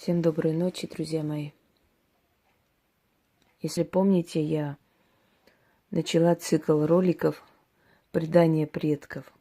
Всем доброй ночи, друзья мои. Если помните, я начала цикл роликов «Предания предков»,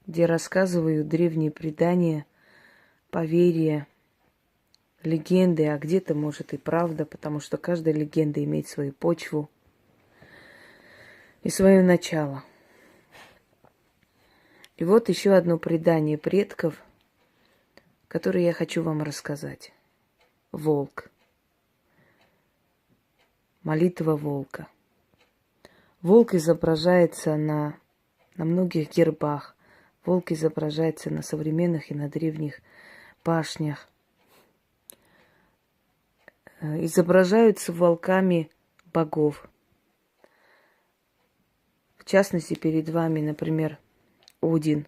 где рассказываю древние предания, поверья, легенды, а где-то, может, и правда, потому что каждая легенда имеет свою почву и свое начало. И вот еще одно предание предков, которое я хочу вам рассказать. Волк. Молитва волка. Волк изображается на многих гербах. Волк изображается на современных и на древних башнях. Изображаются волками богов. В частности, перед вами, например, Один,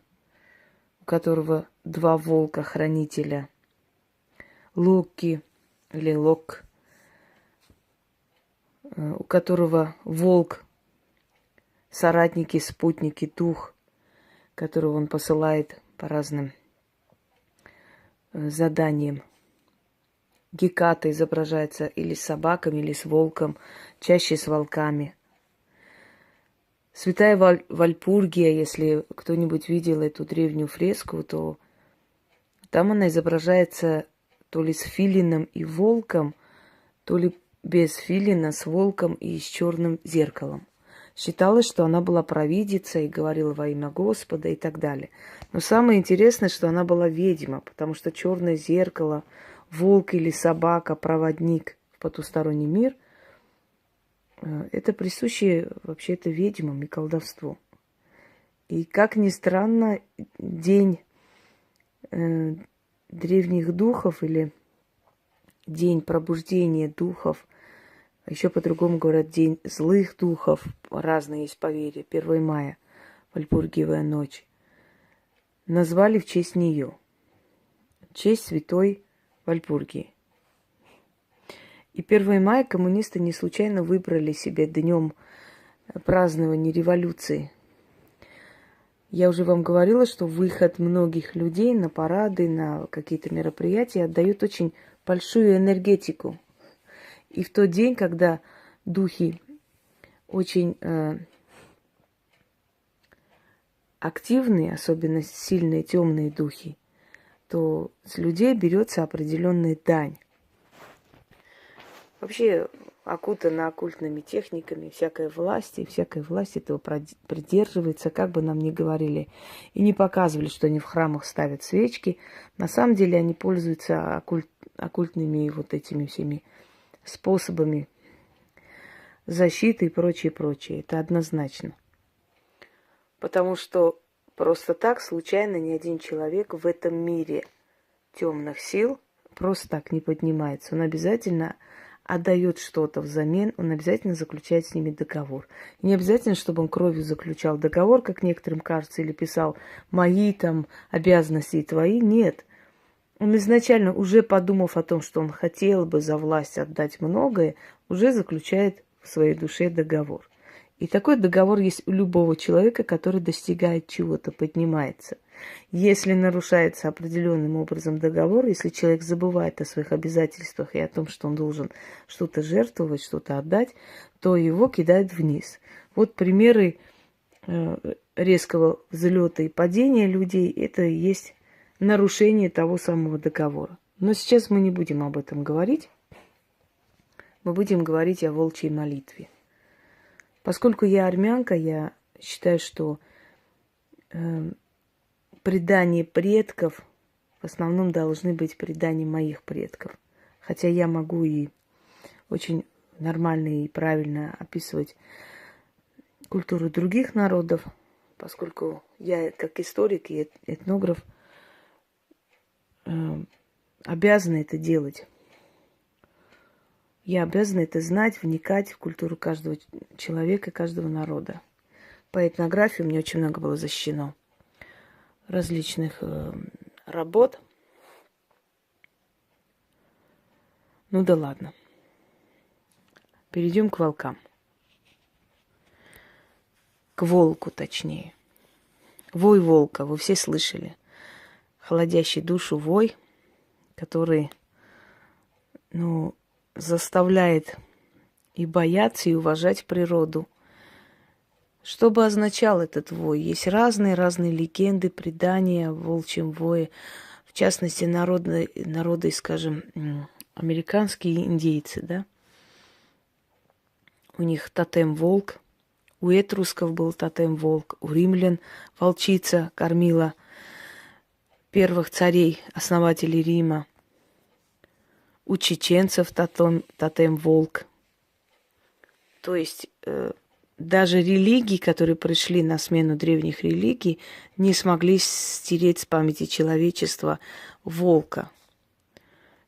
у которого два волка-хранителя. Локи или Лок, у которого волк, соратники, спутники, дух, которого он посылает по разным заданиям. Геката изображается или с собаками, или с волком, чаще с волками. Святая Вальпургия, если кто-нибудь видел эту древнюю фреску, то там она изображается то ли с филином и волком, то ли без филина, с волком и с черным зеркалом. Считалось, что она была провидицей, говорила во имя Господа и так далее. Но самое интересное, что она была ведьма, потому что черное зеркало, волк или собака, проводник в потусторонний мир, это присуще вообще-то ведьмам и колдовству. И, как ни странно, день древних духов или день пробуждения духов, еще по-другому говорят, день злых духов, разные есть поверья, 1 мая, Вальпургиевая ночь, назвали в честь нее, в честь святой Вальпургии. И 1 мая коммунисты не случайно выбрали себе днем празднования революции. Я уже вам говорила, что выход многих людей на парады, на какие-то мероприятия отдает очень большую энергетику. И в тот день, когда духи очень активные, особенно сильные темные духи, то с людей берется определенная дань. Вообще окутана оккультными техниками, всякой власть этого придерживается, как бы нам ни говорили, и не показывали, что они в храмах ставят свечки. На самом деле они пользуются оккультными вот этими всеми способами защиты и прочее. Это однозначно. Потому что просто так, случайно, ни один человек в этом мире темных сил просто так не поднимается. Он обязательно отдает что-то взамен, он обязательно заключает с ними договор. И не обязательно, чтобы он кровью заключал договор, как некоторым кажется, или писал «мои там обязанности и твои». Нет. Он изначально, уже подумав о том, что он хотел бы за власть отдать многое, уже заключает в своей душе договор. И такой договор есть у любого человека, который достигает чего-то, поднимается. Если нарушается определенным образом договор, если человек забывает о своих обязательствах и о том, что он должен что-то жертвовать, что-то отдать, то его кидают вниз. Вот примеры резкого взлета и падения людей, это и есть нарушение того самого договора. Но сейчас мы не будем об этом говорить. Мы будем говорить о волчьей молитве. Поскольку я армянка, я считаю, что предания предков в основном должны быть предания моих предков. Хотя я могу и очень нормально и правильно описывать культуру других народов, поскольку я как историк и этнограф обязана это делать. Я обязана это знать, вникать в культуру каждого человека, каждого народа. По этнографии у меня очень много было защищено различных работ. Ну да ладно. Перейдем к волкам. К волку, точнее. Вой волка, вы все слышали. Холодящий душу вой, который ну, заставляет и бояться, и уважать природу. Что бы означал этот вой? Есть разные легенды, предания о волчьем вое. В частности, народы, скажем, американские индейцы, да? У них тотем волк, у этрусков был тотем волк, у римлян волчица кормила первых царей, основателей Рима. У чеченцев тотем волк. То есть даже религии, которые пришли на смену древних религий, не смогли стереть с памяти человечества волка.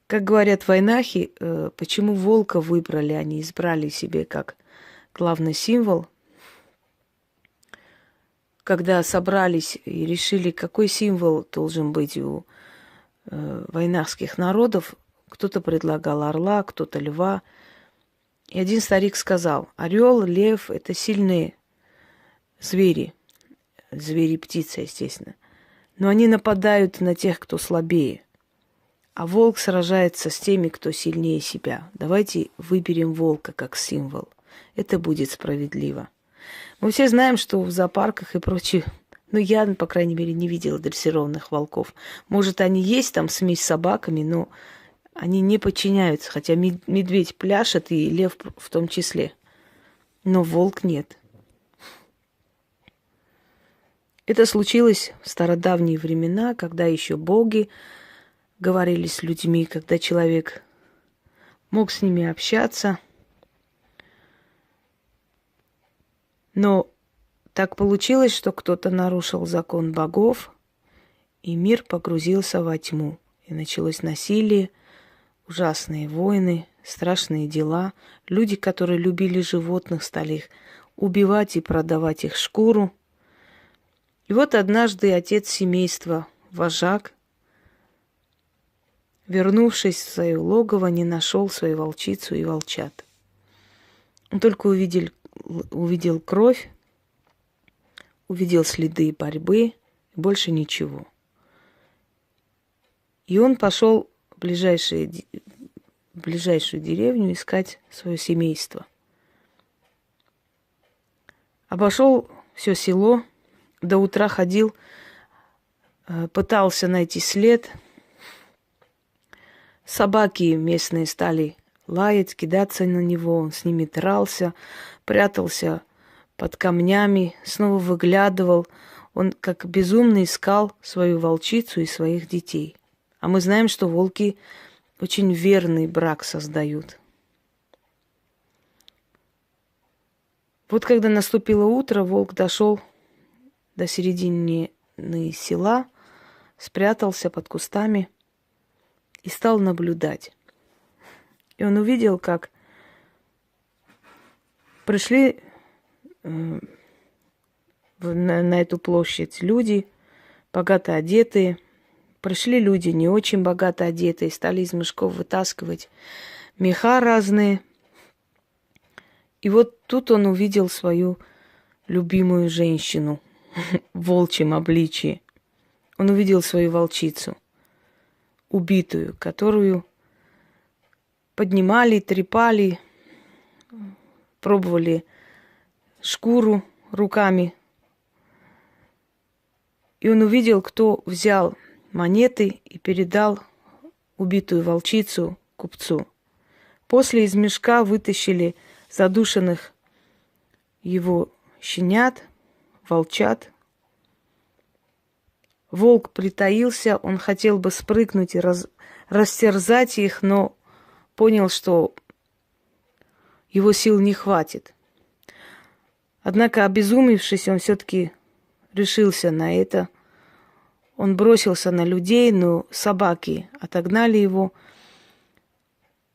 Как говорят вайнахи, почему волка выбрали, они избрали себе как главный символ. Когда собрались и решили, какой символ должен быть у вайнахских народов, кто-то предлагал орла, кто-то льва. И один старик сказал: орел, лев – это сильные звери, звери-птицы, естественно. Но они нападают на тех, кто слабее. А волк сражается с теми, кто сильнее себя. Давайте выберем волка как символ. Это будет справедливо. Мы все знаем, что в зоопарках и прочее, ну, я, по крайней мере, не видела дрессированных волков. Может, они есть там, смесь с собаками, но они не подчиняются. Хотя медведь пляшет, и лев в том числе. Но волк нет. Это случилось в стародавние времена, когда еще боги говорили с людьми, когда человек мог с ними общаться. Но так получилось, что кто-то нарушил закон богов, и мир погрузился во тьму. И началось насилие, ужасные войны, страшные дела. Люди, которые любили животных, стали их убивать и продавать их шкуру. И вот однажды отец семейства, вожак, вернувшись в свое логово, не нашел свою волчицу и волчат. Он только увидел кровь, увидел следы борьбы, больше ничего. И он пошел в ближайшую деревню искать свое семейство. Обошел все село, до утра ходил, пытался найти след. Собаки местные стали лаять, кидаться на него, он с ними дрался, прятался под камнями, снова выглядывал. Он как безумный искал свою волчицу и своих детей. А мы знаем, что волки очень верный брак создают. Вот когда наступило утро, волк дошел до середины села, спрятался под кустами и стал наблюдать. И он увидел, как пришли на эту площадь люди, богато одетые. Пришли люди не очень богато одетые, стали из мешков вытаскивать меха разные. И вот тут он увидел свою любимую женщину в волчьем обличии. Он увидел свою волчицу, убитую, которую поднимали, трепали, пробовали шкуру руками. И он увидел, кто взял монеты и передал убитую волчицу купцу. После из мешка вытащили задушенных его щенят, волчат. Волк притаился, он хотел бы спрыгнуть и растерзать их, но понял, что его сил не хватит. Однако, обезумевшись, он все-таки решился на это. Он бросился на людей, но собаки отогнали его,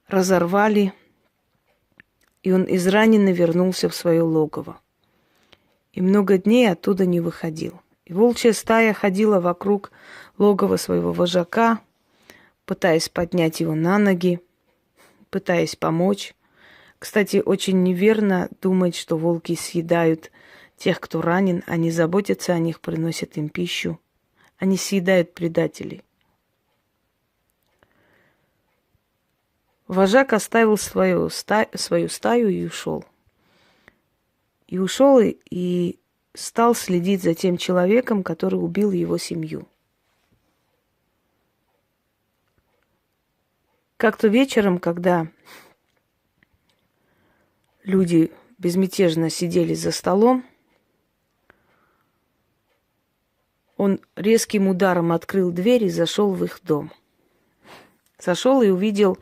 разорвали, и он израненный вернулся в свое логово. И много дней оттуда не выходил. И волчья стая ходила вокруг логова своего вожака, пытаясь поднять его на ноги, пытаясь помочь. Кстати, очень неверно думать, что волки съедают тех, кто ранен. Они заботятся о них, приносят им пищу. Они съедают предателей. Вожак оставил свою стаю и ушел. И ушел и стал следить за тем человеком, который убил его семью. Как-то вечером, когда люди безмятежно сидели за столом, он резким ударом открыл дверь и зашел в их дом. Зашел и увидел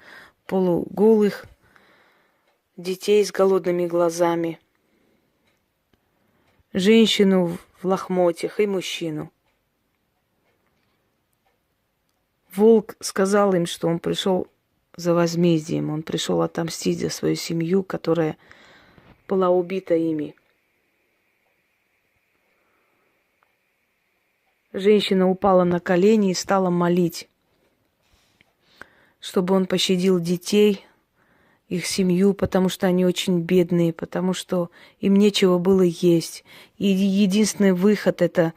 полуголых детей с голодными глазами, женщину в лохмотьях и мужчину. Волк сказал им, что он пришел за возмездием, он пришел отомстить за свою семью, которая была убита ими. Женщина упала на колени и стала молить, чтобы он пощадил детей, их семью, потому что они очень бедные, потому что им нечего было есть. И единственный выход – это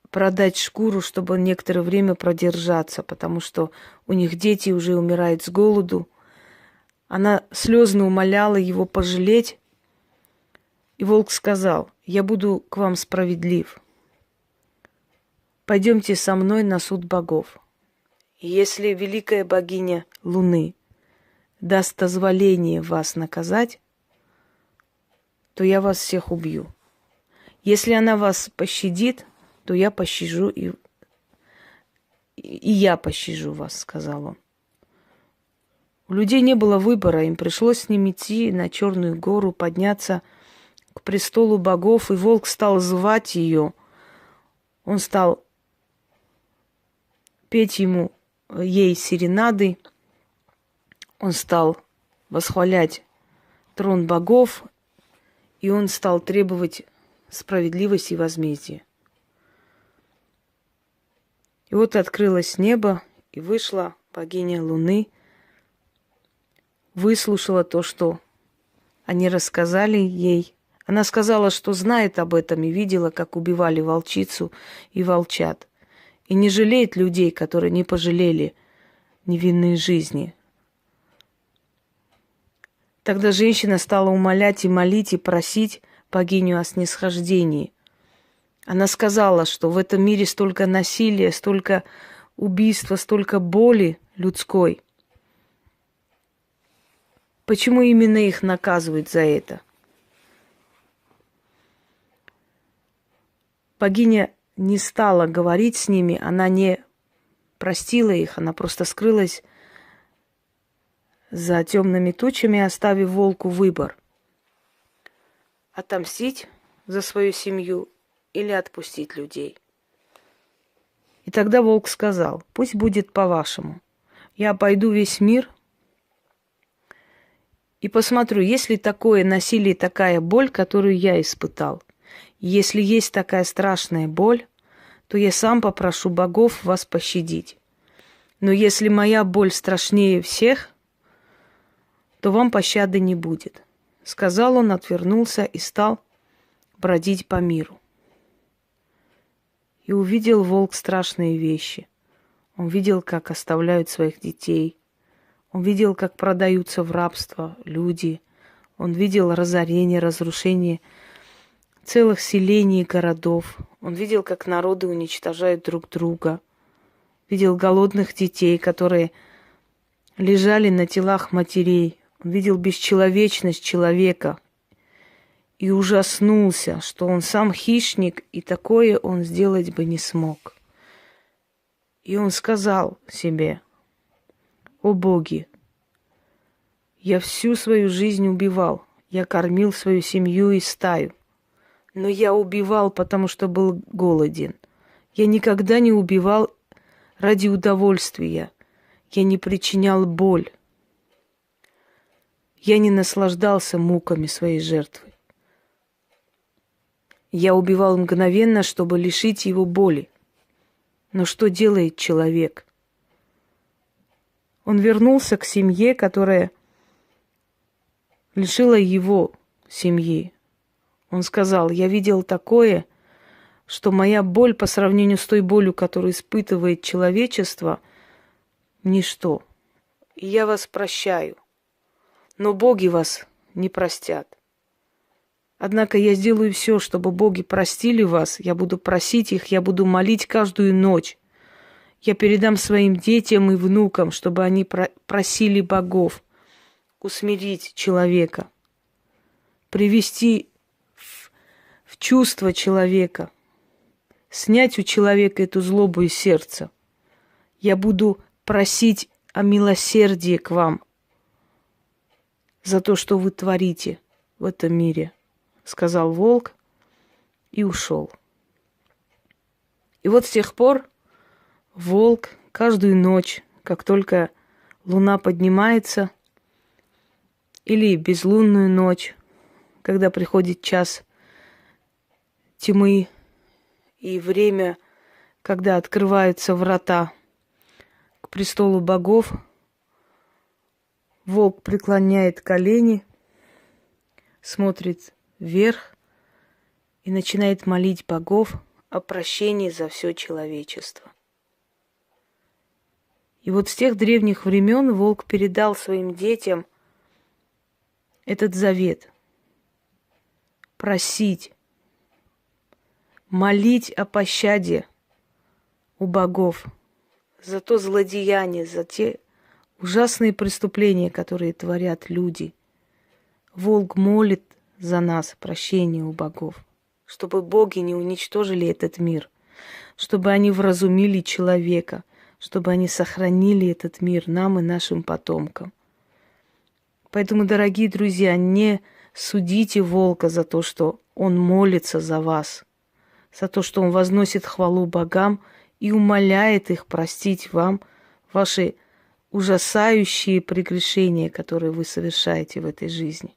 продать шкуру, чтобы некоторое время продержаться, потому что у них дети уже умирают с голоду. Она слезно умоляла его пожалеть, и волк сказал: «Я буду к вам справедлив. Пойдемте со мной на суд богов. И если великая богиня Луны даст дозволение вас наказать, то я вас всех убью. Если она вас пощадит, то я пощажу и я пощажу вас», сказал он. У людей не было выбора, им пришлось с ним идти на Черную гору, подняться к престолу богов, и волк стал звать ее. Он стал петь ей серенады, он стал восхвалять трон богов, и он стал требовать справедливости и возмездия. И вот открылось небо, и вышла богиня Луны, выслушала то, что они рассказали ей. Она сказала, что знает об этом и видела, как убивали волчицу и волчат, и не жалеет людей, которые не пожалели невинные жизни. Тогда женщина стала умолять и молить, и просить богиню о снисхождении. Она сказала, что в этом мире столько насилия, столько убийства, столько боли людской. Почему именно их наказывают за это? Богиня не стала говорить с ними, она не простила их, она просто скрылась за темными тучами, оставив волку выбор: отомстить за свою семью или отпустить людей. И тогда волк сказал: «Пусть будет по-вашему. Я обойду весь мир и посмотрю, есть ли такое насилие, такая боль, которую я испытал. И если есть такая страшная боль, то я сам попрошу богов вас пощадить. Но если моя боль страшнее всех, то вам пощады не будет». Сказал он, отвернулся и стал бродить по миру. И увидел волк страшные вещи. Он видел, как оставляют своих детей. Он видел, как продаются в рабство люди. Он видел разорение, разрушение целых селений и городов. Он видел, как народы уничтожают друг друга. Видел голодных детей, которые лежали на телах матерей. Он видел бесчеловечность человека и ужаснулся, что он сам хищник, и такое он сделать бы не смог. И он сказал себе: «О боги, я всю свою жизнь убивал, я кормил свою семью и стаю, но я убивал, потому что был голоден. Я никогда не убивал ради удовольствия, я не причинял боль, я не наслаждался муками своей жертвы. Я убивал мгновенно, чтобы лишить его боли. Но что делает человек? Он вернулся к семье, которая лишила его семьи. Он сказал: я видел такое, что моя боль по сравнению с той болью, которую испытывает человечество, ничто. и я вас прощаю, но боги вас не простят. Однако я сделаю все, чтобы боги простили вас. Я буду просить их, я буду молить каждую ночь. Я передам своим детям и внукам, чтобы они просили богов усмирить человека, привести в чувство человека, снять у человека эту злобу из сердца. Я буду просить о милосердии к вам за то, что вы творите в этом мире, сказал волк и ушел. И вот с тех пор волк каждую ночь, как только луна поднимается, или безлунную ночь, когда приходит час тьмы и время, когда открываются врата к престолу богов, волк преклоняет колени, смотрит вверх и начинает молить богов о прощении за все человечество. И вот с тех древних времен волк передал своим детям этот завет. Просить, молить о пощаде у богов за то злодеяние, за те ужасные преступления, которые творят люди. Волк молит за нас прощения у богов, чтобы боги не уничтожили этот мир, чтобы они вразумили человека, чтобы они сохранили этот мир нам и нашим потомкам. Поэтому, дорогие друзья, не судите волка за то, что он молится за вас, за то, что он возносит хвалу богам и умоляет их простить вам ваши ужасающие прегрешения, которые вы совершаете в этой жизни.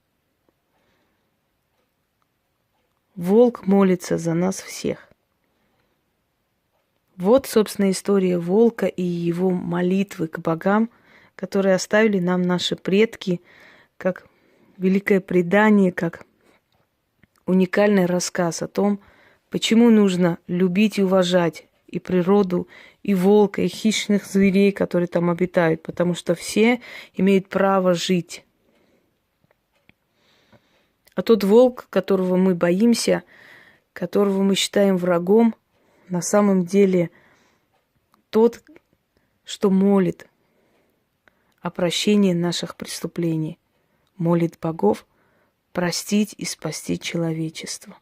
Волк молится за нас всех. Вот, собственно, история волка и его молитвы к богам, которые оставили нам наши предки, как великое предание, как уникальный рассказ о том, почему нужно любить и уважать и природу, и волка, и хищных зверей, которые там обитают, потому что все имеют право жить. А тот волк, которого мы боимся, которого мы считаем врагом, на самом деле тот, что молит о прощении наших преступлений, молит богов простить и спасти человечество.